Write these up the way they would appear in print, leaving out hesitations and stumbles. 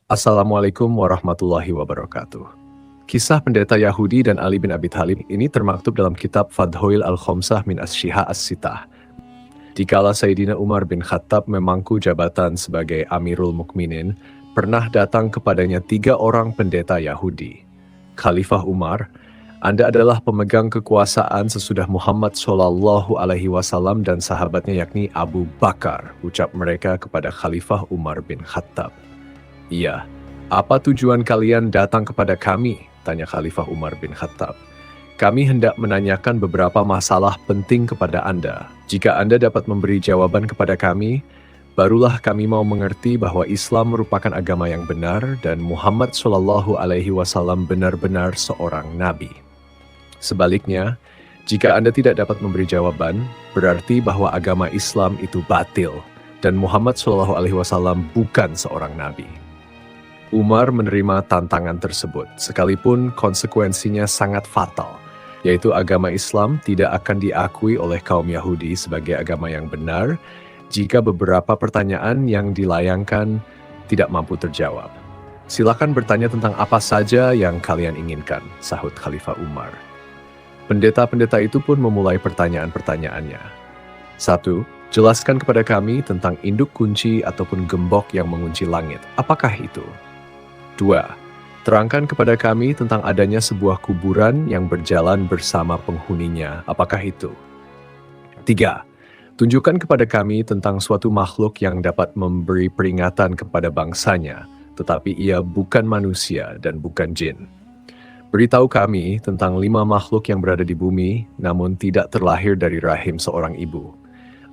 Assalamualaikum warahmatullahi wabarakatuh. Kisah pendeta Yahudi dan Ali bin Abi Thalib ini termaktub dalam kitab Fadhoil al-Khomsah min Asy-Syiha As-Sittah. Dikala Sayyidina Umar bin Khattab memangku jabatan sebagai Amirul Mukminin, pernah datang kepadanya 3 orang pendeta Yahudi. Khalifah Umar, Anda adalah pemegang kekuasaan sesudah Muhammad SAW dan sahabatnya yakni Abu Bakar, ucap mereka kepada Khalifah Umar bin Khattab. Iya, apa tujuan kalian datang kepada kami? Tanya Khalifah Umar bin Khattab. Kami hendak menanyakan beberapa masalah penting kepada Anda. Jika Anda dapat memberi jawaban kepada kami, barulah kami mau mengerti bahwa Islam merupakan agama yang benar dan Muhammad SAW benar-benar seorang nabi. Sebaliknya, jika Anda tidak dapat memberi jawaban, berarti bahwa agama Islam itu batil dan Muhammad SAW bukan seorang nabi. Umar menerima tantangan tersebut, sekalipun konsekuensinya sangat fatal, yaitu agama Islam tidak akan diakui oleh kaum Yahudi sebagai agama yang benar jika beberapa pertanyaan yang dilayangkan tidak mampu terjawab. Silakan bertanya tentang apa saja yang kalian inginkan, sahut Khalifah Umar. Pendeta-pendeta itu pun memulai pertanyaan-pertanyaannya. 1. Jelaskan kepada kami tentang induk kunci ataupun gembok yang mengunci langit. Apakah itu? 2. Terangkan kepada kami tentang adanya sebuah kuburan yang berjalan bersama penghuninya. Apakah itu? 3. Tunjukkan kepada kami tentang suatu makhluk yang dapat memberi peringatan kepada bangsanya, tetapi ia bukan manusia dan bukan jin. Beritahu kami tentang 5 makhluk yang berada di bumi, namun tidak terlahir dari rahim seorang ibu.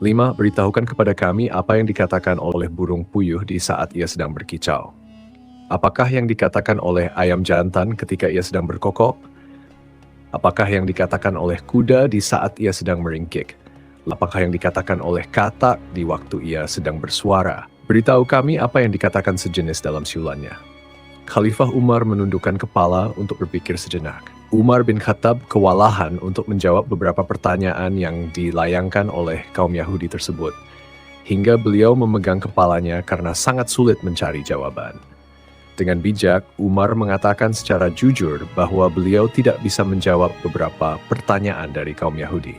5. Beritahukan kepada kami apa yang dikatakan oleh burung puyuh di saat ia sedang berkicau. Apakah yang dikatakan oleh ayam jantan ketika ia sedang berkokok? Apakah yang dikatakan oleh kuda di saat ia sedang meringkik? Apakah yang dikatakan oleh katak di waktu ia sedang bersuara? Beritahu kami apa yang dikatakan sejenis dalam siulannya. Khalifah Umar menundukkan kepala untuk berpikir sejenak. Umar bin Khattab kewalahan untuk menjawab beberapa pertanyaan yang dilayangkan oleh kaum Yahudi tersebut, hingga beliau memegang kepalanya karena sangat sulit mencari jawaban. Dengan bijak, Umar mengatakan secara jujur bahwa beliau tidak bisa menjawab beberapa pertanyaan dari kaum Yahudi.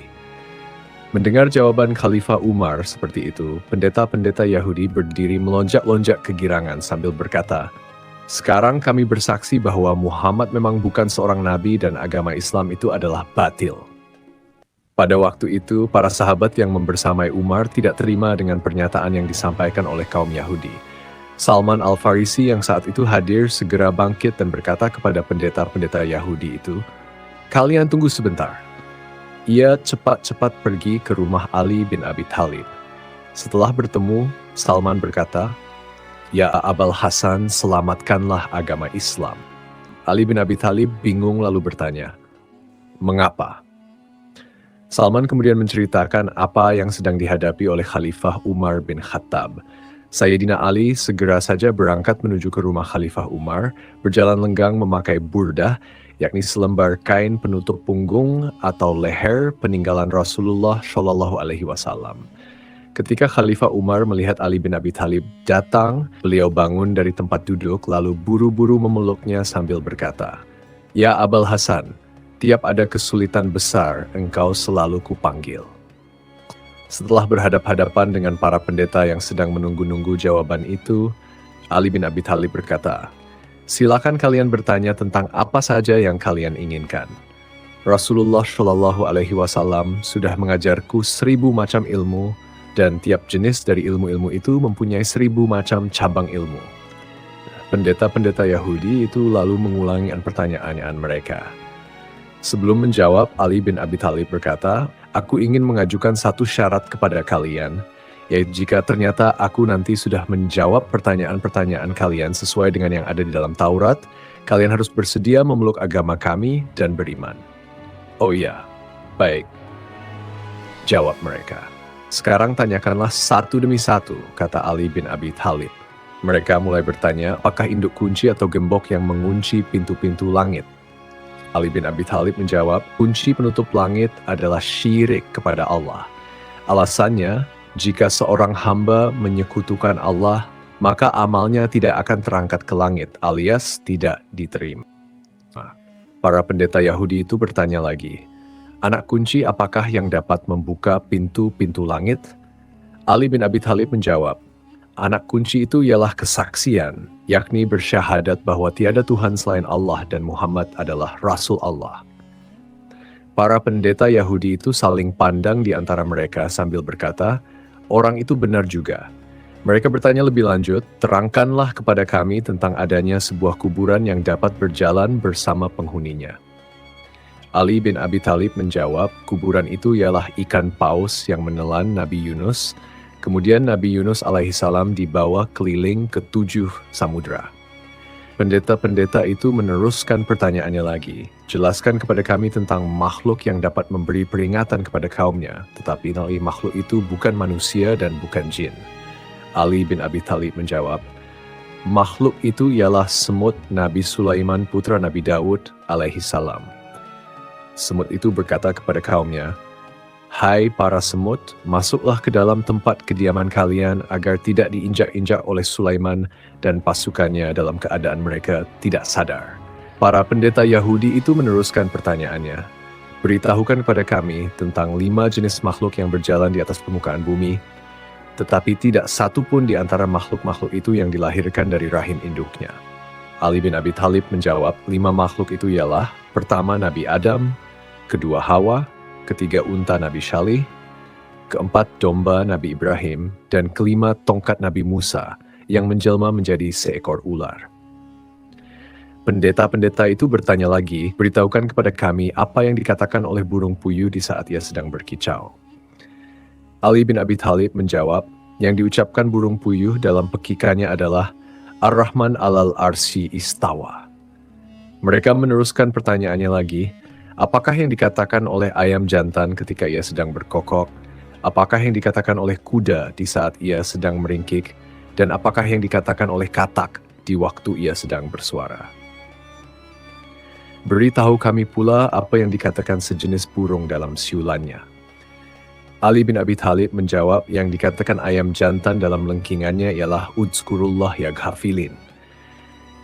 Mendengar jawaban Khalifah Umar seperti itu, pendeta-pendeta Yahudi berdiri melonjak-lonjak kegirangan sambil berkata, "Sekarang kami bersaksi bahwa Muhammad memang bukan seorang nabi dan agama Islam itu adalah batil." Pada waktu itu, para sahabat yang membersamai Umar tidak terima dengan pernyataan yang disampaikan oleh kaum Yahudi. Salman Al-Farisi yang saat itu hadir segera bangkit dan berkata kepada pendeta-pendeta Yahudi itu, "Kalian tunggu sebentar." Ia cepat-cepat pergi ke rumah Ali bin Abi Thalib. Setelah bertemu, Salman berkata, "Ya Abul Hasan, selamatkanlah agama Islam." Ali bin Abi Thalib bingung lalu bertanya, "Mengapa?" Salman kemudian menceritakan apa yang sedang dihadapi oleh Khalifah Umar bin Khattab. Sayyidina Ali segera saja berangkat menuju ke rumah Khalifah Umar, berjalan lenggang memakai burdah, yakni selembar kain penutup punggung atau leher peninggalan Rasulullah SAW. Ketika Khalifah Umar melihat Ali bin Abi Thalib datang, beliau bangun dari tempat duduk lalu buru-buru memeluknya sambil berkata, "Ya Abul Hasan, tiap ada kesulitan besar, engkau selalu kupanggil." Setelah berhadap-hadapan dengan para pendeta yang sedang menunggu-nunggu jawaban itu, Ali bin Abi Thalib berkata, "Silakan kalian bertanya tentang apa saja yang kalian inginkan. Rasulullah SAW sudah mengajarku 1000 macam ilmu, dan tiap jenis dari ilmu-ilmu itu mempunyai 1000 macam cabang ilmu." Pendeta-pendeta Yahudi itu lalu mengulangi pertanyaan mereka. Sebelum menjawab, Ali bin Abi Thalib berkata, "Aku ingin mengajukan satu syarat kepada kalian, yaitu jika ternyata aku nanti sudah menjawab pertanyaan-pertanyaan kalian sesuai dengan yang ada di dalam Taurat, kalian harus bersedia memeluk agama kami dan beriman." "Oh iya, baik," jawab mereka. "Sekarang tanyakanlah satu demi satu," kata Ali bin Abi Thalib. Mereka mulai bertanya, apakah induk kunci atau gembok yang mengunci pintu-pintu langit? Ali bin Abi Thalib menjawab, kunci penutup langit adalah syirik kepada Allah. Alasannya, jika seorang hamba menyekutukan Allah, maka amalnya tidak akan terangkat ke langit alias tidak diterima. Para pendeta Yahudi itu bertanya lagi, anak kunci apakah yang dapat membuka pintu-pintu langit? Ali bin Abi Thalib menjawab, anak kunci itu ialah kesaksian, yakni bersyahadat bahwa tiada Tuhan selain Allah dan Muhammad adalah Rasul Allah. Para pendeta Yahudi itu saling pandang di antara mereka sambil berkata, orang itu benar juga. Mereka bertanya lebih lanjut, terangkanlah kepada kami tentang adanya sebuah kuburan yang dapat berjalan bersama penghuninya. Ali bin Abi Thalib menjawab, kuburan itu ialah ikan paus yang menelan Nabi Yunus. Kemudian Nabi Yunus alaihissalam dibawa keliling ke 7 samudra. Pendeta-pendeta itu meneruskan pertanyaannya lagi. Jelaskan kepada kami tentang makhluk yang dapat memberi peringatan kepada kaumnya, tetapi makhluk itu bukan manusia dan bukan jin. Ali bin Abi Thalib menjawab, makhluk itu ialah semut Nabi Sulaiman putra Nabi Daud alaihissalam. Semut itu berkata kepada kaumnya, hai para semut, masuklah ke dalam tempat kediaman kalian agar tidak diinjak-injak oleh Sulaiman dan pasukannya dalam keadaan mereka tidak sadar. Para pendeta Yahudi itu meneruskan pertanyaannya. Beritahukan kepada kami tentang 5 jenis makhluk yang berjalan di atas permukaan bumi, tetapi tidak satu pun di antara makhluk-makhluk itu yang dilahirkan dari rahim induknya. Ali bin Abi Thalib menjawab, 5 makhluk itu ialah, pertama Nabi Adam, kedua Hawa, ketiga unta Nabi Syalih, keempat domba Nabi Ibrahim, dan kelima tongkat Nabi Musa yang menjelma menjadi seekor ular. Pendeta-pendeta itu bertanya lagi, beritahukan kepada kami apa yang dikatakan oleh burung puyuh di saat ia sedang berkicau. Ali bin Abi Thalib menjawab, yang diucapkan burung puyuh dalam pekikannya adalah Ar-Rahman alal arsy istawa. Mereka meneruskan pertanyaannya lagi, apakah yang dikatakan oleh ayam jantan ketika ia sedang berkokok? Apakah yang dikatakan oleh kuda di saat ia sedang meringkik? Dan apakah yang dikatakan oleh katak di waktu ia sedang bersuara? Beritahu kami pula apa yang dikatakan sejenis burung dalam siulannya. Ali bin Abi Thalib menjawab, yang dikatakan ayam jantan dalam lengkingannya ialah Udzkurullah ya ghafilin.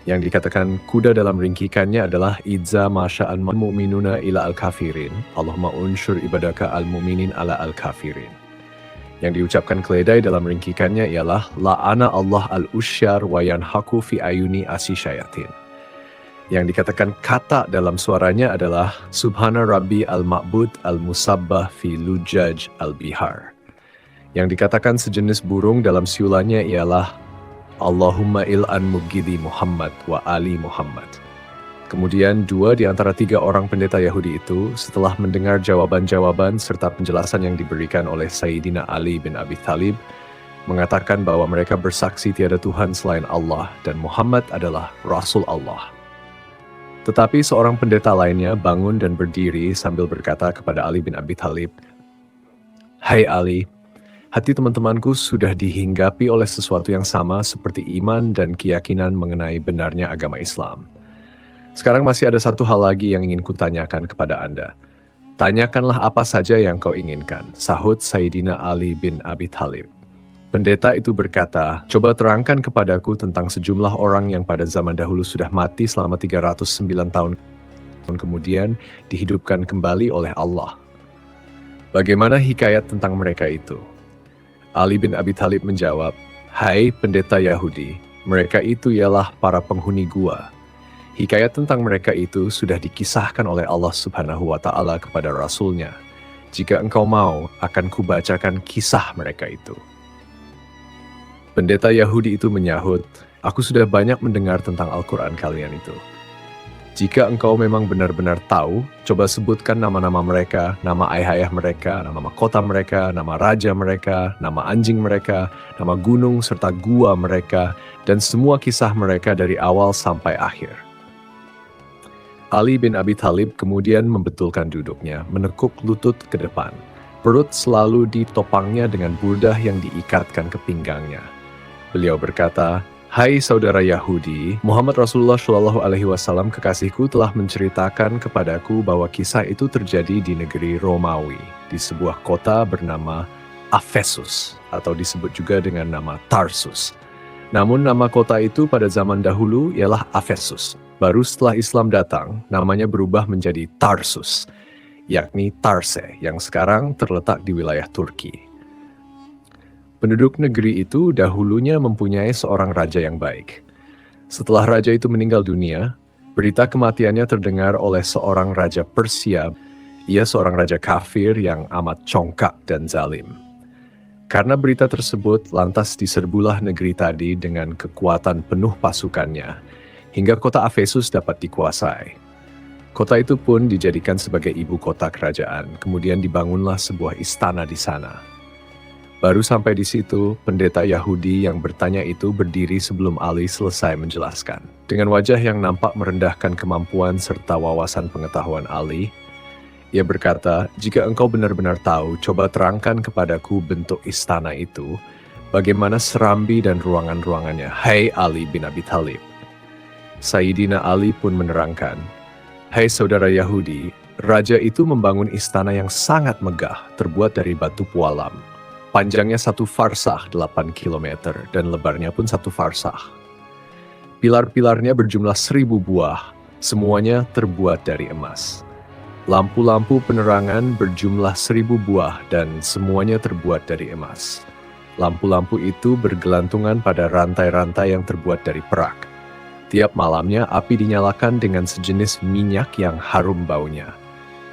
Yang dikatakan kuda dalam ringkikannya adalah Idza masya'an mu'minuna ila al-kafirin, Allahumma unsyur ibadaka al-mu'minin ala al-kafirin. Yang diucapkan keledai dalam ringkikannya ialah La'ana Allah al-usyar wa yanhaku fi ayuni asisyayatin. Yang dikatakan kata dalam suaranya adalah Subhana Rabbi al-Ma'bud al-Musabbah fi lujaj al-bihar. Yang dikatakan sejenis burung dalam siulannya ialah Allahumma il'an mugidi Muhammad wa ali Muhammad. Kemudian 2 di antara 3 orang pendeta Yahudi itu setelah mendengar jawaban-jawaban serta penjelasan yang diberikan oleh Sayyidina Ali bin Abi Thalib mengatakan bahwa mereka bersaksi tiada Tuhan selain Allah dan Muhammad adalah Rasul Allah. Tetapi seorang pendeta lainnya bangun dan berdiri sambil berkata kepada Ali bin Abi Thalib, hai Ali, hati teman-temanku sudah dihinggapi oleh sesuatu yang sama seperti iman dan keyakinan mengenai benarnya agama Islam. Sekarang masih ada satu hal lagi yang ingin kutanyakan kepada Anda. Tanyakanlah apa saja yang kau inginkan, sahut Sayyidina Ali bin Abi Thalib. Pendeta itu berkata, coba terangkan kepadaku tentang sejumlah orang yang pada zaman dahulu sudah mati selama 309 tahun kemudian dihidupkan kembali oleh Allah. Bagaimana hikayat tentang mereka itu? Ali bin Abi Thalib menjawab, hai pendeta Yahudi, mereka itu ialah para penghuni gua. Hikayat tentang mereka itu sudah dikisahkan oleh Allah Subhanahu wa Ta'ala kepada Rasulnya. Jika engkau mau, akan kubacakan kisah mereka itu. Pendeta Yahudi itu menyahut, aku sudah banyak mendengar tentang Al-Quran kalian itu. Jika engkau memang benar-benar tahu, coba sebutkan nama-nama mereka, nama ayah-ayah mereka, nama kota mereka, nama raja mereka, nama anjing mereka, nama gunung serta gua mereka, dan semua kisah mereka dari awal sampai akhir. Ali bin Abi Thalib kemudian membetulkan duduknya, menekuk lutut ke depan. Perut selalu ditopangnya dengan burdah yang diikatkan ke pinggangnya. Beliau berkata, hai saudara Yahudi, Muhammad Rasulullah Shallallahu Alaihi Wasallam kekasihku telah menceritakan kepadaku bahwa kisah itu terjadi di negeri Romawi, di sebuah kota bernama Efesus, atau disebut juga dengan nama Tarsus. Namun nama kota itu pada zaman dahulu ialah Efesus. Baru setelah Islam datang, namanya berubah menjadi Tarsus, yakni Tarse, yang sekarang terletak di wilayah Turki. Penduduk negeri itu dahulunya mempunyai seorang raja yang baik. Setelah raja itu meninggal dunia, berita kematiannya terdengar oleh seorang raja Persia. Ia seorang raja kafir yang amat congkak dan zalim. Karena berita tersebut, lantas diserbulah negeri tadi dengan kekuatan penuh pasukannya, hingga kota Efesus dapat dikuasai. Kota itu pun dijadikan sebagai ibu kota kerajaan, kemudian dibangunlah sebuah istana di sana. Baru sampai di situ, pendeta Yahudi yang bertanya itu berdiri sebelum Ali selesai menjelaskan. Dengan wajah yang nampak merendahkan kemampuan serta wawasan pengetahuan Ali, ia berkata, "Jika engkau benar-benar tahu, coba terangkan kepadaku bentuk istana itu, bagaimana serambi dan ruangan-ruangannya, hai Ali bin Abi Thalib." Sayyidina Ali pun menerangkan, "Hai saudara Yahudi, raja itu membangun istana yang sangat megah, terbuat dari batu pualam. Panjangnya 1 farsah 8 km dan lebarnya pun 1 farsah. Pilar-pilarnya berjumlah 1000 buah, semuanya terbuat dari emas. Lampu-lampu penerangan berjumlah 1000 buah dan semuanya terbuat dari emas. Lampu-lampu itu bergelantungan pada rantai-rantai yang terbuat dari perak. Tiap malamnya api dinyalakan dengan sejenis minyak yang harum baunya.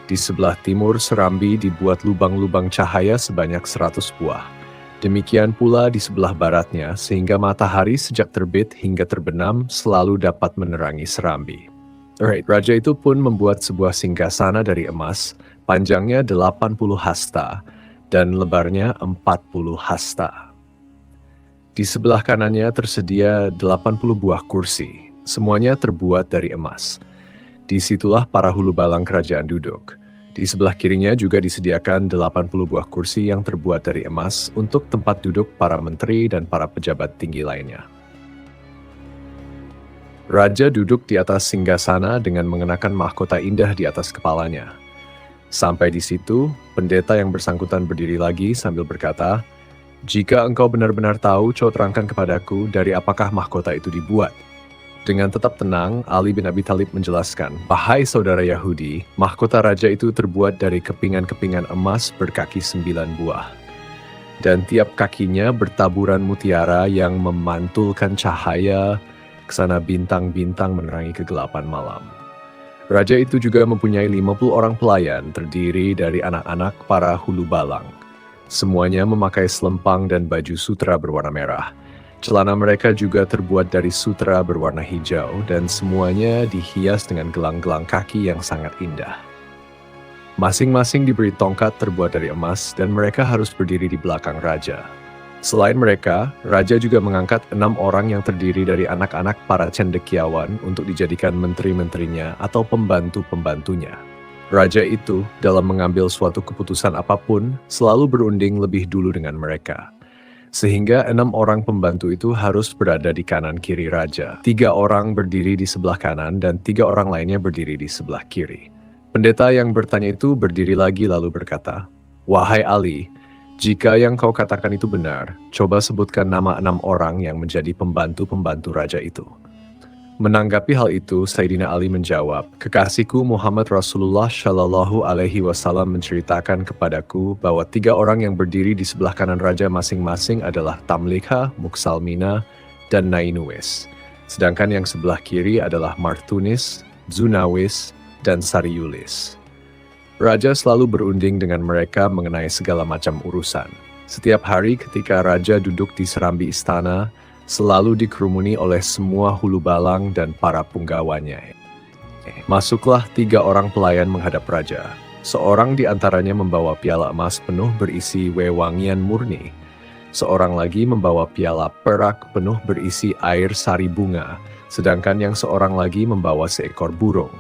Di sebelah timur serambi dibuat lubang-lubang cahaya sebanyak 100 buah. Demikian pula di sebelah baratnya, sehingga matahari sejak terbit hingga terbenam selalu dapat menerangi serambi." Raja itu pun membuat sebuah singgasana dari emas, panjangnya 80 hasta dan lebarnya 40 hasta. Di sebelah kanannya tersedia 80 buah kursi, semuanya terbuat dari emas. Disitulah para hulu balang kerajaan duduk. Di sebelah kirinya juga disediakan 80 buah kursi yang terbuat dari emas untuk tempat duduk para menteri dan para pejabat tinggi lainnya. Raja duduk di atas singgasana dengan mengenakan mahkota indah di atas kepalanya. Sampai di situ, pendeta yang bersangkutan berdiri lagi sambil berkata, "Jika engkau benar-benar tahu, coba terangkan kepadaku dari apakah mahkota itu dibuat." Dengan tetap tenang, Ali bin Abi Thalib menjelaskan, "Wahai saudara Yahudi, mahkota raja itu terbuat dari kepingan-kepingan emas berkaki 9 buah. Dan tiap kakinya bertaburan mutiara yang memantulkan cahaya kesana bintang-bintang menerangi kegelapan malam. Raja itu juga mempunyai 50 orang pelayan terdiri dari anak-anak para hulu balang. Semuanya memakai selempang dan baju sutra berwarna merah. Celana mereka juga terbuat dari sutra berwarna hijau dan semuanya dihias dengan gelang-gelang kaki yang sangat indah. Masing-masing diberi tongkat terbuat dari emas dan mereka harus berdiri di belakang raja. Selain mereka, raja juga mengangkat 6 orang yang terdiri dari anak-anak para cendekiawan untuk dijadikan menteri-menterinya atau pembantu-pembantunya. Raja itu, dalam mengambil suatu keputusan apapun, selalu berunding lebih dulu dengan mereka. Sehingga 6 orang pembantu itu harus berada di kanan kiri raja. 3 orang berdiri di sebelah kanan dan 3 orang lainnya berdiri di sebelah kiri. Pendeta yang bertanya itu berdiri lagi lalu berkata, "Wahai Ali, jika yang kau katakan itu benar, coba sebutkan nama 6 orang yang menjadi pembantu-pembantu raja itu." Menanggapi hal itu, Sayyidina Ali menjawab, "Kekasihku Muhammad Rasulullah Shallallahu Alaihi Wasallam menceritakan kepadaku bahwa 3 orang yang berdiri di sebelah kanan raja masing-masing adalah Tamlikha, Muksalmina, dan Nainuwis. Sedangkan yang sebelah kiri adalah Martunis, Zunawis, dan Sariulis. Raja selalu berunding dengan mereka mengenai segala macam urusan. Setiap hari ketika raja duduk di serambi istana, selalu dikerumuni oleh semua hulu balang dan para punggawanya. Masuklah 3 orang pelayan menghadap raja. Seorang di antaranya membawa piala emas penuh berisi wewangian murni. Seorang lagi membawa piala perak penuh berisi air sari bunga, sedangkan yang seorang lagi membawa seekor burung.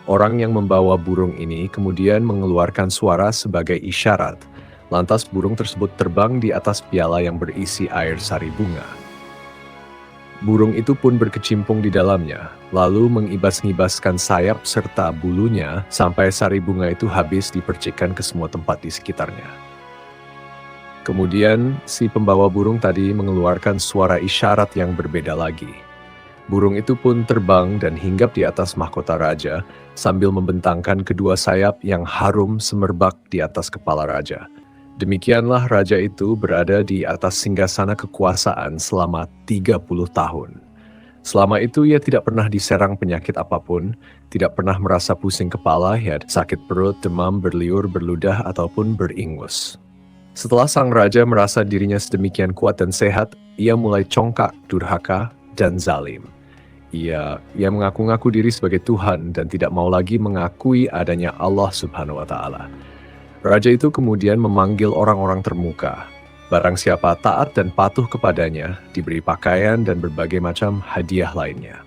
Orang yang membawa burung ini kemudian mengeluarkan suara sebagai isyarat. Lantas burung tersebut terbang di atas piala yang berisi air sari bunga. Burung itu pun berkecimpung di dalamnya, lalu mengibas-ngibaskan sayap serta bulunya sampai sari bunga itu habis dipercikkan ke semua tempat di sekitarnya. Kemudian si pembawa burung tadi mengeluarkan suara isyarat yang berbeda lagi. Burung itu pun terbang dan hinggap di atas mahkota raja sambil membentangkan kedua sayap yang harum semerbak di atas kepala raja. Demikianlah raja itu berada di atas singgasana kekuasaan selama 30 tahun. Selama itu ia tidak pernah diserang penyakit apapun, tidak pernah merasa pusing kepala, ya sakit perut, demam, berliur, berludah, ataupun beringus. Setelah sang raja merasa dirinya sedemikian kuat dan sehat, ia mulai congkak, durhaka, dan zalim. Ia mengaku-ngaku diri sebagai Tuhan dan tidak mau lagi mengakui adanya Allah Subhanahu wa Ta'ala. Raja itu kemudian memanggil orang-orang termuka. Barang siapa taat dan patuh kepadanya, diberi pakaian dan berbagai macam hadiah lainnya.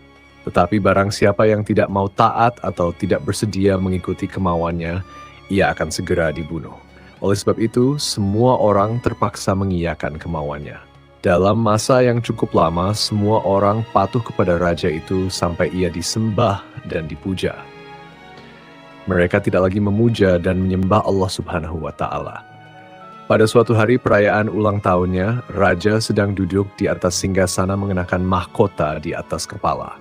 Tetapi barang siapa yang tidak mau taat atau tidak bersedia mengikuti kemauannya, ia akan segera dibunuh. Oleh sebab itu, semua orang terpaksa mengiyakan kemauannya. Dalam masa yang cukup lama, semua orang patuh kepada raja itu sampai ia disembah dan dipuja. Mereka tidak lagi memuja dan menyembah Allah Subhanahu wa Ta'ala. Pada suatu hari perayaan ulang tahunnya, raja sedang duduk di atas singgasana mengenakan mahkota di atas kepala.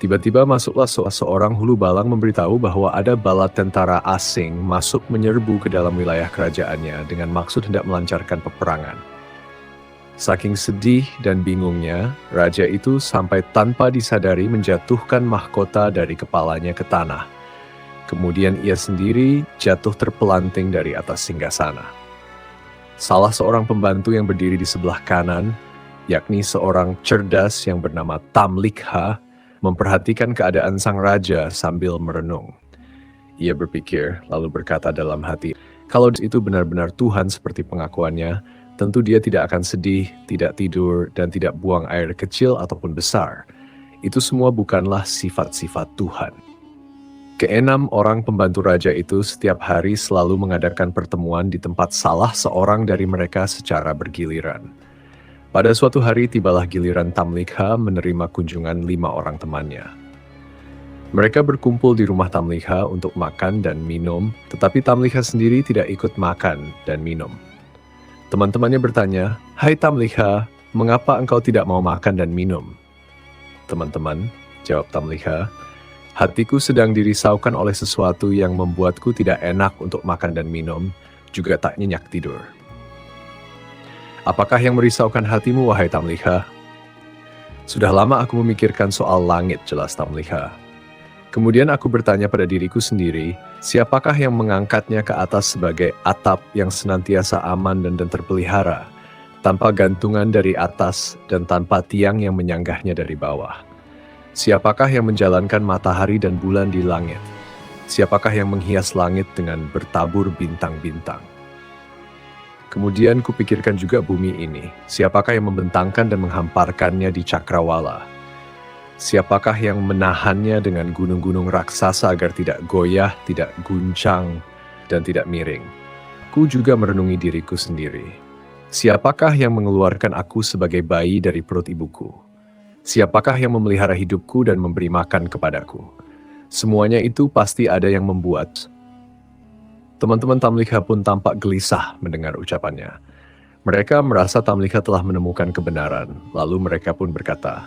Tiba-tiba masuklah seorang hulu balang memberitahu bahwa ada bala tentara asing masuk menyerbu ke dalam wilayah kerajaannya dengan maksud hendak melancarkan peperangan. Saking sedih dan bingungnya, raja itu sampai tanpa disadari menjatuhkan mahkota dari kepalanya ke tanah. Kemudian ia sendiri jatuh terpelanting dari atas singgasana. Salah seorang pembantu yang berdiri di sebelah kanan, yakni seorang cerdas yang bernama Tamlikha, memperhatikan keadaan sang raja sambil merenung. Ia berpikir, lalu berkata dalam hati, kalau itu benar-benar Tuhan seperti pengakuannya, tentu dia tidak akan sedih, tidak tidur, dan tidak buang air kecil ataupun besar. Itu semua bukanlah sifat-sifat Tuhan. Keenam orang pembantu raja itu setiap hari selalu mengadakan pertemuan di tempat salah seorang dari mereka secara bergiliran. Pada suatu hari tibalah giliran Tamlikha menerima kunjungan 5 orang temannya. Mereka berkumpul di rumah Tamlikha untuk makan dan minum, tetapi Tamlikha sendiri tidak ikut makan dan minum. Teman-temannya bertanya, "Hai Tamlikha, mengapa engkau tidak mau makan dan minum?" "Teman-teman," jawab Tamlikha, "hatiku sedang dirisaukan oleh sesuatu yang membuatku tidak enak untuk makan dan minum, juga tak nyenyak tidur." "Apakah yang merisaukan hatimu, wahai Tamlikha?" "Sudah lama aku memikirkan soal langit," jelas Tamlikha. "Kemudian aku bertanya pada diriku sendiri, siapakah yang mengangkatnya ke atas sebagai atap yang senantiasa aman dan terpelihara, tanpa gantungan dari atas dan tanpa tiang yang menyanggahnya dari bawah? Siapakah yang menjalankan matahari dan bulan di langit? Siapakah yang menghias langit dengan bertabur bintang-bintang? Kemudian kupikirkan juga bumi ini, siapakah yang membentangkan dan menghamparkannya di cakrawala? Siapakah yang menahannya dengan gunung-gunung raksasa agar tidak goyah, tidak guncang, dan tidak miring? Ku juga merenungi diriku sendiri. Siapakah yang mengeluarkan aku sebagai bayi dari perut ibuku? Siapakah yang memelihara hidupku dan memberi makan kepadaku? Semuanya itu pasti ada yang membuat. Teman-teman Tamlikha pun tampak gelisah mendengar ucapannya. Mereka merasa Tamlikha telah menemukan kebenaran, lalu mereka pun berkata,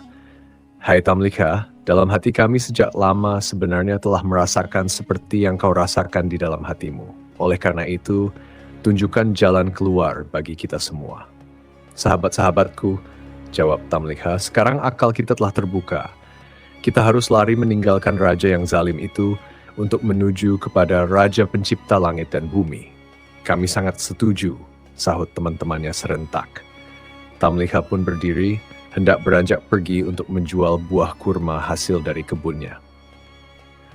"Hai Tamlikha, dalam hati kami sejak lama sebenarnya telah merasakan seperti yang kau rasakan di dalam hatimu. Oleh karena itu, tunjukkan jalan keluar bagi kita semua." "Sahabat-sahabatku," jawab Tamlikha, "sekarang akal kita telah terbuka. Kita harus lari meninggalkan raja yang zalim itu untuk menuju kepada Raja Pencipta langit dan bumi." "Kami sangat setuju," sahut teman-temannya serentak. Tamlikha pun berdiri, hendak beranjak pergi untuk menjual buah kurma hasil dari kebunnya.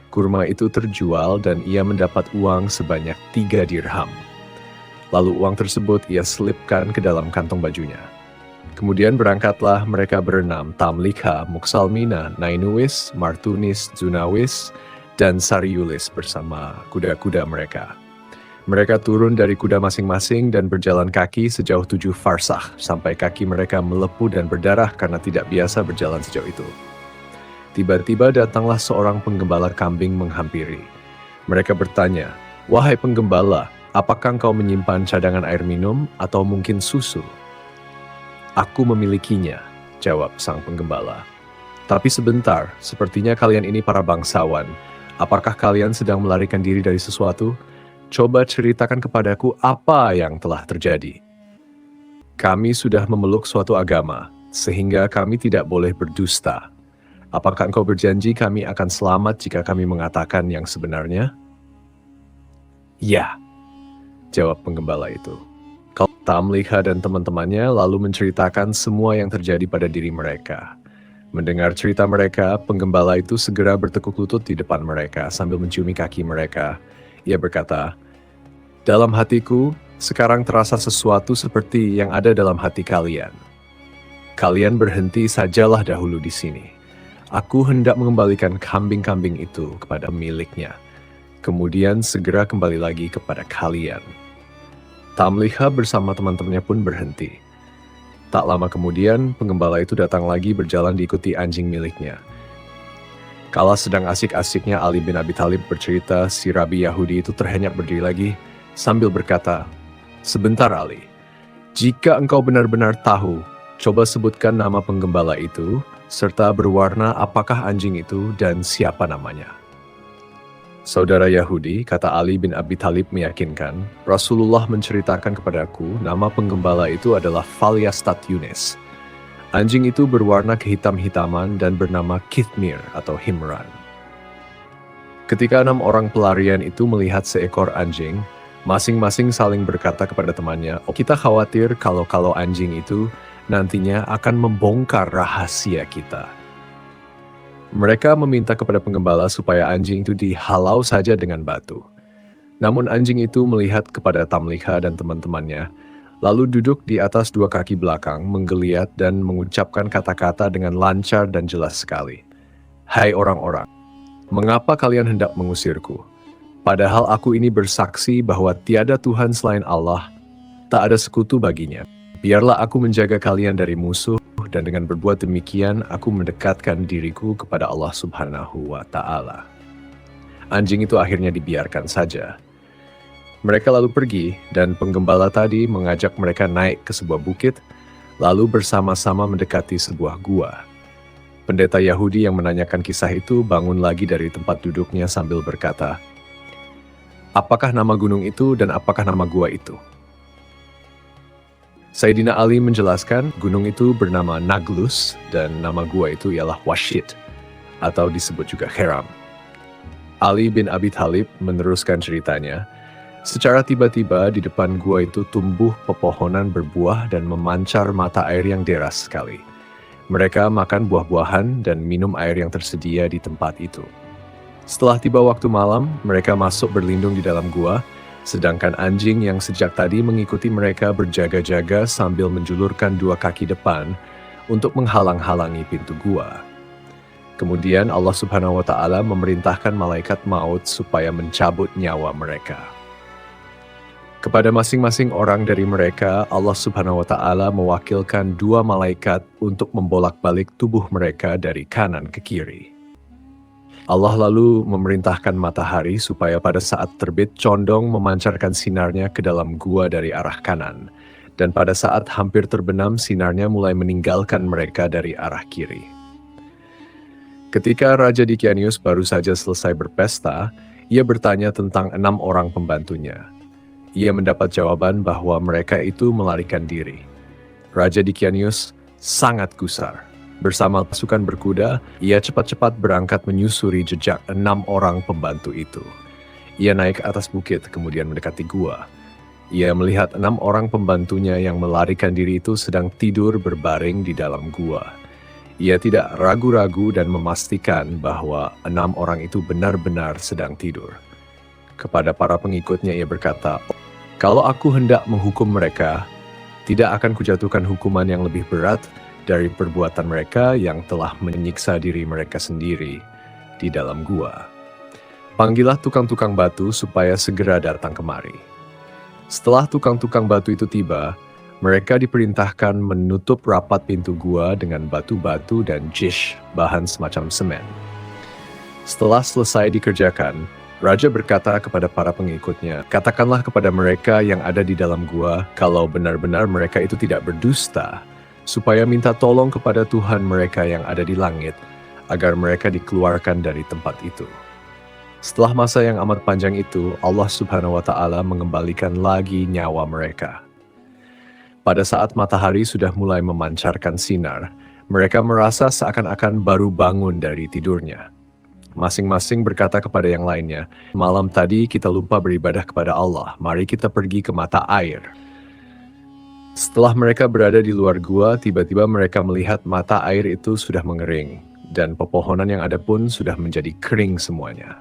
Kurma itu terjual dan ia mendapat uang sebanyak 3 dirham. Lalu uang tersebut ia selipkan ke dalam kantong bajunya. Kemudian berangkatlah mereka berenam, Tamlikha, Muksalmina, Nainuwis, Martunis, Zunawis, dan Sariulis bersama kuda-kuda mereka. Mereka turun dari kuda masing-masing dan berjalan kaki sejauh 7 farsah, sampai kaki mereka melepuh dan berdarah karena tidak biasa berjalan sejauh itu. Tiba-tiba datanglah seorang penggembala kambing menghampiri. Mereka bertanya, "Wahai penggembala, Apakah engkau menyimpan cadangan air minum atau mungkin susu?" "Aku memilikinya," jawab sang penggembala. "Tapi sebentar, sepertinya kalian ini para bangsawan. Apakah kalian sedang melarikan diri dari sesuatu? Coba ceritakan kepadaku apa yang telah terjadi." "Kami sudah memeluk suatu agama, sehingga kami tidak boleh berdusta. Apakah engkau berjanji kami akan selamat jika kami mengatakan yang sebenarnya?" "Ya," jawab penggembala itu. Tamliha dan teman-temannya lalu menceritakan semua yang terjadi pada diri mereka. Mendengar cerita mereka, penggembala itu segera bertekuk lutut di depan mereka sambil menciumi kaki mereka. Ia berkata, "Dalam hatiku, sekarang terasa sesuatu seperti yang ada dalam hati kalian. Kalian berhenti sajalah dahulu di sini. Aku hendak mengembalikan kambing-kambing itu kepada miliknya. Kemudian segera kembali lagi kepada kalian." Tamliha bersama teman-temannya pun berhenti. Tak lama kemudian, penggembala itu datang lagi berjalan diikuti anjing miliknya. Kala sedang asik-asiknya Ali bin Abi Thalib bercerita, si Rabi Yahudi itu terhenyak berdiri lagi sambil berkata, "Sebentar Ali, jika engkau benar-benar tahu, coba sebutkan nama penggembala itu, serta berwarna apakah anjing itu dan siapa namanya." "Saudara Yahudi," kata Ali bin Abi Thalib meyakinkan, "Rasulullah menceritakan kepadaku nama penggembala itu adalah Falyastat Yunis. Anjing itu berwarna kehitam-hitaman dan bernama Kithmir atau Himran." Ketika 6 orang pelarian itu melihat seekor anjing, masing-masing saling berkata kepada temannya, "Oh, kita khawatir kalau anjing itu nantinya akan membongkar rahasia kita." Mereka meminta kepada penggembala supaya anjing itu dihalau saja dengan batu. Namun anjing itu melihat kepada Tamliha dan teman-temannya, lalu duduk di atas 2 kaki belakang, menggeliat dan mengucapkan kata-kata dengan lancar dan jelas sekali. "Hai orang-orang, mengapa kalian hendak mengusirku? Padahal aku ini bersaksi bahwa tiada Tuhan selain Allah, tak ada sekutu baginya. Biarlah aku menjaga kalian dari musuh, dan dengan berbuat demikian aku mendekatkan diriku kepada Allah Subhanahu wa Ta'ala." Anjing itu akhirnya dibiarkan saja. Mereka lalu pergi, dan penggembala tadi mengajak mereka naik ke sebuah bukit, lalu bersama-sama mendekati sebuah gua. Pendeta Yahudi yang menanyakan kisah itu bangun lagi dari tempat duduknya sambil berkata, "Apakah nama gunung itu dan apakah nama gua itu?" Sayyidina Ali menjelaskan gunung itu bernama Naglus dan nama gua itu ialah Washit atau disebut juga Heram. Ali bin Abi Thalib meneruskan ceritanya, "Secara tiba-tiba di depan gua itu tumbuh pepohonan berbuah dan memancar mata air yang deras sekali. Mereka makan buah-buahan dan minum air yang tersedia di tempat itu. Setelah tiba waktu malam, mereka masuk berlindung di dalam gua, sedangkan anjing yang sejak tadi mengikuti mereka berjaga-jaga sambil menjulurkan 2 kaki depan untuk menghalang-halangi pintu gua. Kemudian Allah Subhanahu wa Ta'ala memerintahkan malaikat maut supaya mencabut nyawa mereka. Kepada masing-masing orang dari mereka, Allah Subhanahu wa Ta'ala mewakilkan 2 malaikat untuk membolak-balik tubuh mereka dari kanan ke kiri. Allah lalu memerintahkan matahari supaya pada saat terbit condong memancarkan sinarnya ke dalam gua dari arah kanan, dan pada saat hampir terbenam sinarnya mulai meninggalkan mereka dari arah kiri. Ketika Raja Dicanius baru saja selesai berpesta, ia bertanya tentang 6 orang pembantunya. Ia mendapat jawaban bahwa mereka itu melarikan diri. Raja Dicanius sangat gusar. Bersama pasukan berkuda, ia cepat-cepat berangkat menyusuri jejak 6 orang pembantu itu. Ia naik ke atas bukit, kemudian mendekati gua. Ia melihat 6 orang pembantunya yang melarikan diri itu sedang tidur berbaring di dalam gua. Ia tidak ragu-ragu dan memastikan bahwa 6 orang itu benar-benar sedang tidur. Kepada para pengikutnya ia berkata, "Kalau aku hendak menghukum mereka, tidak akan kujatuhkan hukuman yang lebih berat dari perbuatan mereka yang telah menyiksa diri mereka sendiri di dalam gua. Panggillah tukang-tukang batu supaya segera datang kemari." Setelah tukang-tukang batu itu tiba, mereka diperintahkan menutup rapat pintu gua dengan batu-batu dan jish, bahan semacam semen. Setelah selesai dikerjakan, Raja berkata kepada para pengikutnya, "Katakanlah kepada mereka yang ada di dalam gua, kalau benar-benar mereka itu tidak berdusta, supaya minta tolong kepada Tuhan mereka yang ada di langit, agar mereka dikeluarkan dari tempat itu." Setelah masa yang amat panjang itu, Allah Subhanahu wa Ta'ala mengembalikan lagi nyawa mereka. Pada saat matahari sudah mulai memancarkan sinar, mereka merasa seakan-akan baru bangun dari tidurnya. Masing-masing berkata kepada yang lainnya, "Malam tadi kita lupa beribadah kepada Allah, mari kita pergi ke mata air." Setelah mereka berada di luar gua, tiba-tiba mereka melihat mata air itu sudah mengering, dan pepohonan yang ada pun sudah menjadi kering semuanya.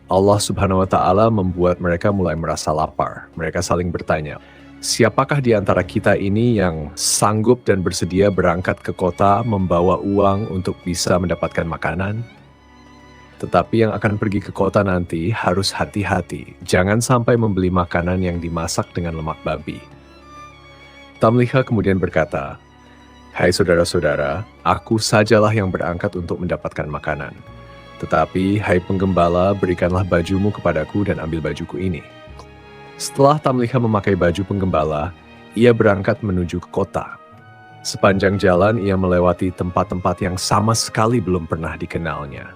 Allah Subhanahu wa Ta'ala membuat mereka mulai merasa lapar. Mereka saling bertanya, "Siapakah di antara kita ini yang sanggup dan bersedia berangkat ke kota membawa uang untuk bisa mendapatkan makanan?" Tetapi yang akan pergi ke kota nanti harus hati-hati, jangan sampai membeli makanan yang dimasak dengan lemak babi. Tamliha kemudian berkata, "Hai saudara-saudara, aku sajalah yang berangkat untuk mendapatkan makanan. Tetapi, hai penggembala, berikanlah bajumu kepadaku dan ambil bajuku ini." Setelah Tamliha memakai baju penggembala, ia berangkat menuju ke kota. Sepanjang jalan ia melewati tempat-tempat yang sama sekali belum pernah dikenalnya.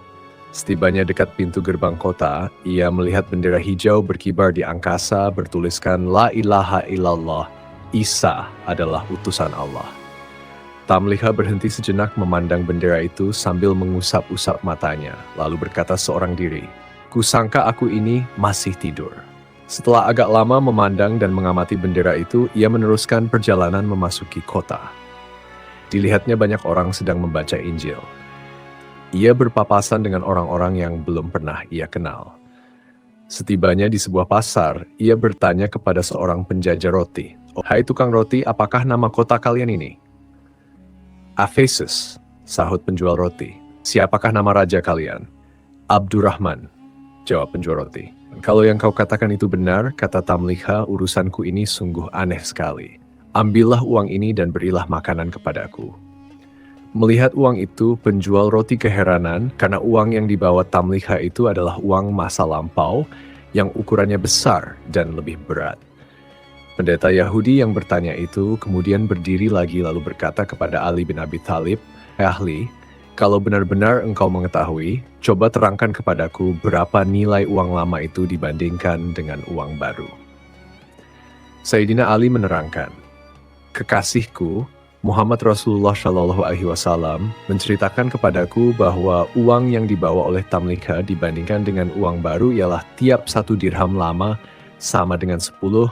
Setibanya dekat pintu gerbang kota, ia melihat bendera hijau berkibar di angkasa bertuliskan La ilaha illallah, Isa adalah utusan Allah. Tamliha berhenti sejenak memandang bendera itu sambil mengusap-usap matanya, lalu berkata seorang diri, "Kusangka aku ini masih tidur." Setelah agak lama memandang dan mengamati bendera itu, ia meneruskan perjalanan memasuki kota. Dilihatnya banyak orang sedang membaca Injil. Ia berpapasan dengan orang-orang yang belum pernah ia kenal. Setibanya di sebuah pasar, ia bertanya kepada seorang penjajah roti, "Hai tukang roti, apakah nama kota kalian ini?" "Efesus," sahut penjual roti. "Siapakah nama raja kalian?" "Abdurrahman," jawab penjual roti. "Kalau yang kau katakan itu benar," kata Tamliha, "urusanku ini sungguh aneh sekali. Ambillah uang ini dan berilah makanan kepadaku." Melihat uang itu, penjual roti keheranan karena uang yang dibawa Tamliha itu adalah uang masa lampau yang ukurannya besar dan lebih berat. Pendeta Yahudi yang bertanya itu kemudian berdiri lagi lalu berkata kepada Ali bin Abi Thalib, "Ahli, kalau benar-benar engkau mengetahui, coba terangkan kepadaku berapa nilai uang lama itu dibandingkan dengan uang baru." Sayyidina Ali menerangkan, "Kekasihku, Muhammad Rasulullah Shallallahu Alaihi Wasallam menceritakan kepadaku bahwa uang yang dibawa oleh Tamliha dibandingkan dengan uang baru ialah tiap 1 dirham lama sama dengan 10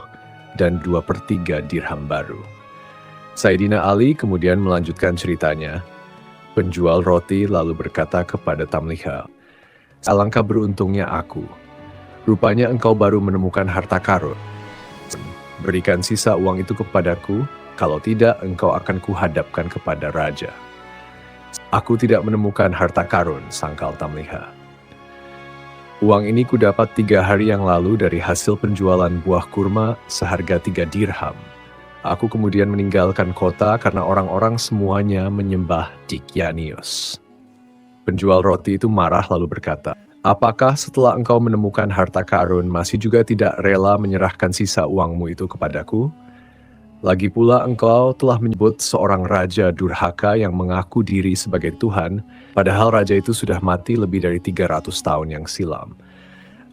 dan 2/3 dirham baru." Sayyidina Ali kemudian melanjutkan ceritanya. Penjual roti lalu berkata kepada Tamliha, "Alangkah beruntungnya aku. Rupanya engkau baru menemukan harta karun. Berikan sisa uang itu kepadaku, kalau tidak engkau akan kuhadapkan kepada raja." "Aku tidak menemukan harta karun," sangkal Tamliha. "Uang ini kudapat 3 hari yang lalu dari hasil penjualan buah kurma seharga 3 dirham. Aku kemudian meninggalkan kota karena orang-orang semuanya menyembah Dikyanius." Penjual roti itu marah lalu berkata, "Apakah setelah engkau menemukan harta karun masih juga tidak rela menyerahkan sisa uangmu itu kepadaku? Lagi pula engkau telah menyebut seorang raja durhaka yang mengaku diri sebagai Tuhan, padahal raja itu sudah mati lebih dari 300 tahun yang silam.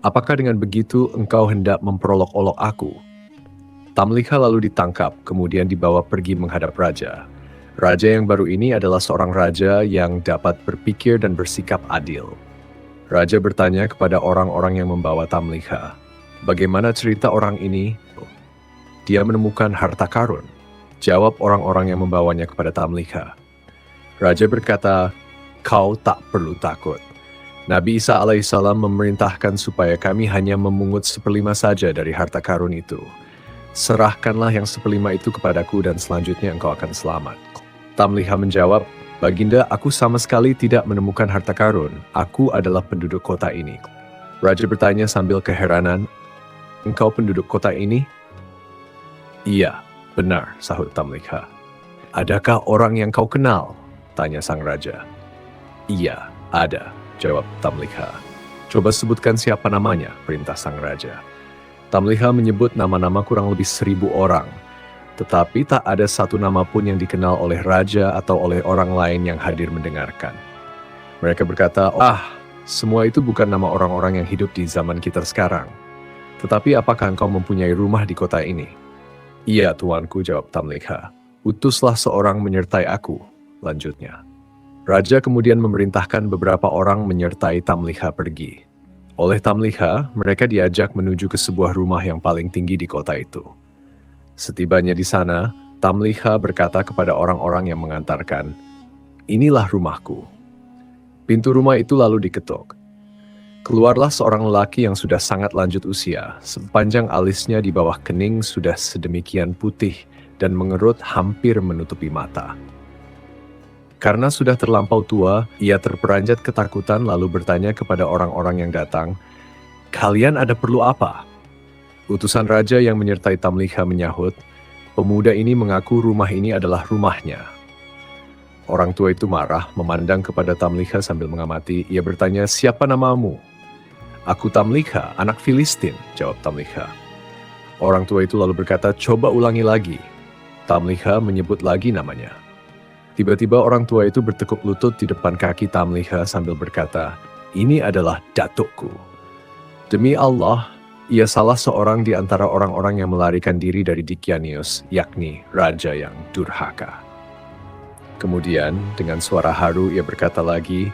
Apakah dengan begitu engkau hendak memperolok-olok aku?" Tamliha lalu ditangkap, kemudian dibawa pergi menghadap raja. Raja yang baru ini adalah seorang raja yang dapat berpikir dan bersikap adil. Raja bertanya kepada orang-orang yang membawa Tamliha, "Bagaimana cerita orang ini? Dia menemukan harta karun." Jawab orang-orang yang membawanya kepada Tamliha. Raja berkata, "Kau tak perlu takut. Nabi Isa alaihissalam memerintahkan supaya kami hanya memungut 1/5 saja dari harta karun itu. Serahkanlah yang 1/5 itu kepadaku dan selanjutnya engkau akan selamat." Tamliha menjawab, "Baginda, aku sama sekali tidak menemukan harta karun. Aku adalah penduduk kota ini." Raja bertanya sambil keheranan, "Engkau penduduk kota ini?" "Iya, benar," sahut Tamliha. "Adakah orang yang kau kenal?" tanya sang raja. "Iya, ada," jawab Tamliha. Coba sebutkan siapa namanya, perintah sang raja. Tamliha menyebut nama-nama kurang lebih 1.000 orang, tetapi tak ada satu nama pun yang dikenal oleh raja atau oleh orang lain yang hadir mendengarkan. Mereka berkata, semua itu bukan nama orang-orang yang hidup di zaman kita sekarang. Tetapi apakah engkau mempunyai rumah di kota ini? Iya, tuanku, jawab Tamliha. Utuslah seorang menyertai aku, lanjutnya. Raja kemudian memerintahkan beberapa orang menyertai Tamliha pergi. Oleh Tamliha, mereka diajak menuju ke sebuah rumah yang paling tinggi di kota itu. Setibanya di sana, Tamliha berkata kepada orang-orang yang mengantarkan, "Inilah rumahku." Pintu rumah itu lalu diketuk. Keluarlah seorang lelaki yang sudah sangat lanjut usia, sepanjang alisnya di bawah kening sudah sedemikian putih dan mengerut hampir menutupi mata. Karena sudah terlampau tua, ia terperanjat ketakutan lalu bertanya kepada orang-orang yang datang, "Kalian ada perlu apa?" Utusan raja yang menyertai Tamliha menyahut, "Pemuda ini mengaku rumah ini adalah rumahnya." Orang tua itu marah, memandang kepada Tamliha sambil mengamati. Ia bertanya, "Siapa namamu?" "Aku Tamliha, anak Filistin," jawab Tamliha. Orang tua itu lalu berkata, "Coba ulangi lagi." Tamliha menyebut lagi namanya. Tiba-tiba orang tua itu bertekuk lutut di depan kaki Tamliha sambil berkata, "Ini adalah datukku." Demi Allah, ia salah seorang di antara orang-orang yang melarikan diri dari Dicanius, yakni raja yang durhaka. Kemudian, dengan suara haru ia berkata lagi,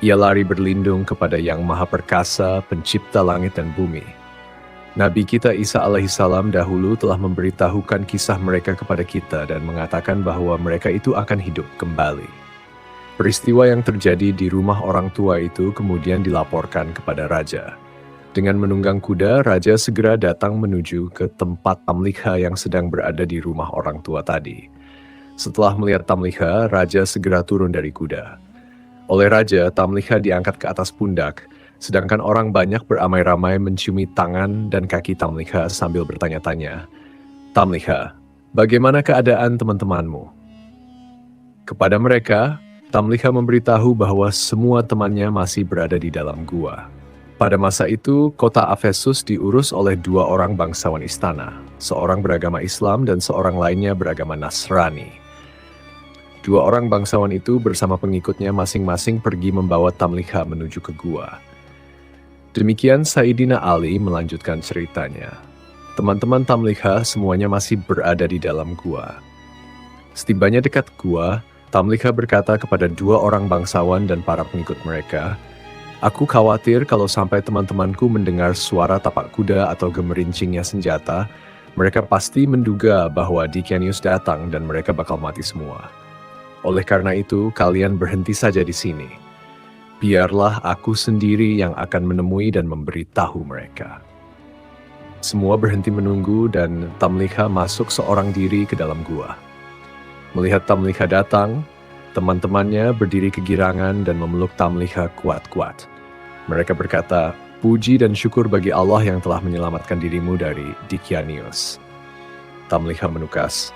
ia lari berlindung kepada Yang Maha Perkasa, pencipta langit dan bumi. Nabi kita Isa alaihissalam dahulu telah memberitahukan kisah mereka kepada kita dan mengatakan bahwa mereka itu akan hidup kembali. Peristiwa yang terjadi di rumah orang tua itu kemudian dilaporkan kepada raja. Dengan menunggang kuda, raja segera datang menuju ke tempat Tamliha yang sedang berada di rumah orang tua tadi. Setelah melihat Tamliha, raja segera turun dari kuda. Oleh raja, Tamliha diangkat ke atas pundak, sedangkan orang banyak beramai-ramai menciumi tangan dan kaki Tamliha sambil bertanya-tanya, "Tamliha, bagaimana keadaan teman-temanmu?" Kepada mereka, Tamliha memberitahu bahwa semua temannya masih berada di dalam gua. Pada masa itu, kota Efesus diurus oleh 2 orang bangsawan istana, seorang beragama Islam dan seorang lainnya beragama Nasrani. 2 orang bangsawan itu bersama pengikutnya masing-masing pergi membawa Tamliha menuju ke gua. Demikian Sayyidina Ali melanjutkan ceritanya. Teman-teman Tamliha semuanya masih berada di dalam gua. Setibanya dekat gua, Tamliha berkata kepada 2 orang bangsawan dan para pengikut mereka, "Aku khawatir kalau sampai teman-temanku mendengar suara tapak kuda atau gemerincingnya senjata, mereka pasti menduga bahwa Dicanius datang dan mereka bakal mati semua. Oleh karena itu, kalian berhenti saja di sini. Biarlah aku sendiri yang akan menemui dan memberitahu mereka." Semua berhenti menunggu dan Tamliha masuk seorang diri ke dalam gua. Melihat Tamliha datang, teman-temannya berdiri kegirangan dan memeluk Tamliha kuat-kuat. Mereka berkata, "Puji dan syukur bagi Allah yang telah menyelamatkan dirimu dari Dicanius." Tamliha menukas,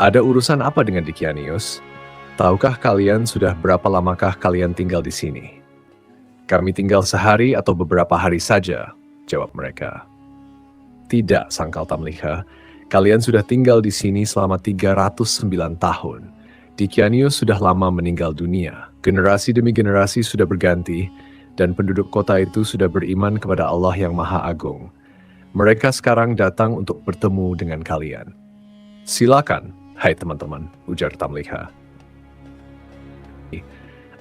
"Ada urusan apa dengan Dicanius? Tahukah kalian sudah berapa lamakah kalian tinggal di sini?" "Kami tinggal sehari atau beberapa hari saja," jawab mereka. "Tidak," sangkal Tamliha, "kalian sudah tinggal di sini selama 309 tahun. Dicanius sudah lama meninggal dunia. Generasi demi generasi sudah berganti, dan penduduk kota itu sudah beriman kepada Allah yang Maha Agung. Mereka sekarang datang untuk bertemu dengan kalian." "Silakan, hai teman-teman," ujar Tamliha.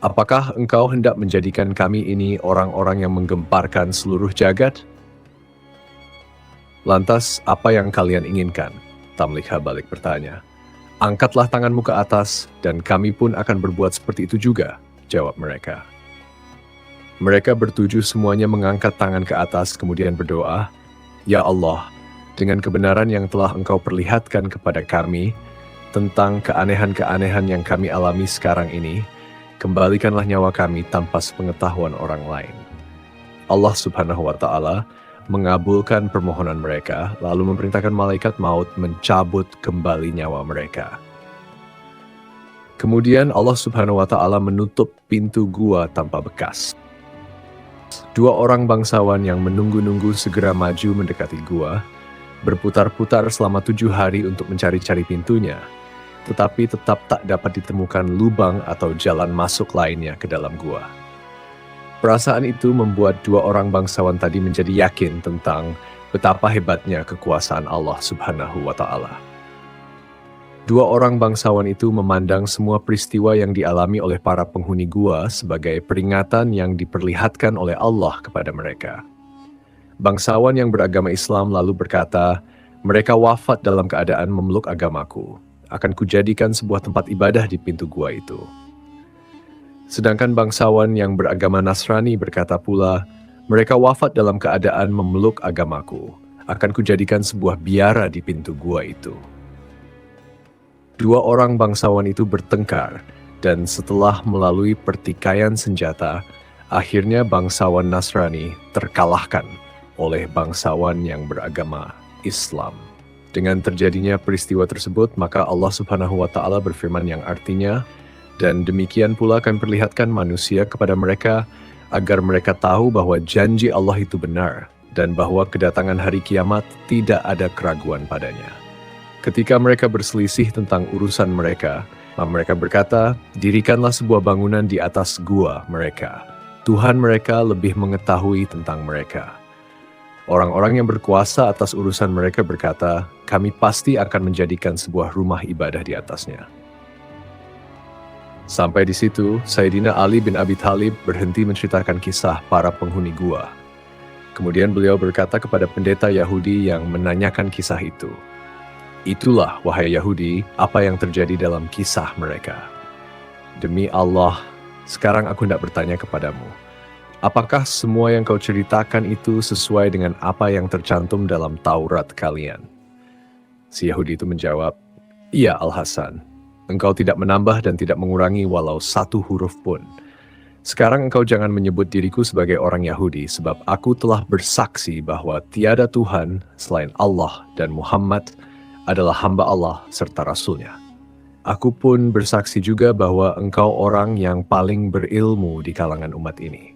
"Apakah engkau hendak menjadikan kami ini orang-orang yang menggemparkan seluruh jagat?" "Lantas, apa yang kalian inginkan?" Tamliha balik bertanya. "Angkatlah tanganmu ke atas, dan kami pun akan berbuat seperti itu juga," jawab mereka. Mereka bertujuh semuanya mengangkat tangan ke atas kemudian berdoa, "Ya Allah, dengan kebenaran yang telah Engkau perlihatkan kepada kami tentang keanehan-keanehan yang kami alami sekarang ini, kembalikanlah nyawa kami tanpa sepengetahuan orang lain." Allah Subhanahu wa Ta'ala mengabulkan permohonan mereka, lalu memerintahkan malaikat maut mencabut kembali nyawa mereka. Kemudian Allah Subhanahu wa Ta'ala menutup pintu gua tanpa bekas. Dua orang bangsawan yang menunggu-nunggu segera maju mendekati gua, berputar-putar selama 7 hari untuk mencari-cari pintunya, tetapi tetap tak dapat ditemukan lubang atau jalan masuk lainnya ke dalam gua. Perasaan itu membuat dua orang bangsawan tadi menjadi yakin tentang betapa hebatnya kekuasaan Allah Subhanahu wa Ta'ala. Dua orang bangsawan itu memandang semua peristiwa yang dialami oleh para penghuni gua sebagai peringatan yang diperlihatkan oleh Allah kepada mereka. Bangsawan yang beragama Islam lalu berkata, mereka wafat dalam keadaan memeluk agamaku. Akan kujadikan sebuah tempat ibadah di pintu gua itu. Sedangkan bangsawan yang beragama Nasrani berkata pula, mereka wafat dalam keadaan memeluk agamaku. Akan kujadikan sebuah biara di pintu gua itu. Dua orang bangsawan itu bertengkar, dan setelah melalui pertikaian senjata, akhirnya bangsawan Nasrani terkalahkan oleh bangsawan yang beragama Islam. Dengan terjadinya peristiwa tersebut, maka Allah Subhanahu wa Ta'ala berfirman yang artinya, dan demikian pula kami perlihatkan manusia kepada mereka, agar mereka tahu bahwa janji Allah itu benar, dan bahwa kedatangan hari kiamat tidak ada keraguan padanya. Ketika mereka berselisih tentang urusan mereka, mereka berkata, dirikanlah sebuah bangunan di atas gua mereka. Tuhan mereka lebih mengetahui tentang mereka. Orang-orang yang berkuasa atas urusan mereka berkata, kami pasti akan menjadikan sebuah rumah ibadah di atasnya. Sampai di situ, Sayyidina Ali bin Abi Thalib berhenti menceritakan kisah para penghuni gua. Kemudian beliau berkata kepada pendeta Yahudi yang menanyakan kisah itu, itulah, wahai Yahudi, apa yang terjadi dalam kisah mereka. Demi Allah, sekarang aku hendak bertanya kepadamu, apakah semua yang kau ceritakan itu sesuai dengan apa yang tercantum dalam Taurat kalian? Si Yahudi itu menjawab, iya Al-Hasan, engkau tidak menambah dan tidak mengurangi walau satu huruf pun. Sekarang engkau jangan menyebut diriku sebagai orang Yahudi, sebab aku telah bersaksi bahwa tiada Tuhan selain Allah dan Muhammad adalah hamba Allah serta Rasul-Nya. Aku pun bersaksi juga bahwa engkau orang yang paling berilmu di kalangan umat ini.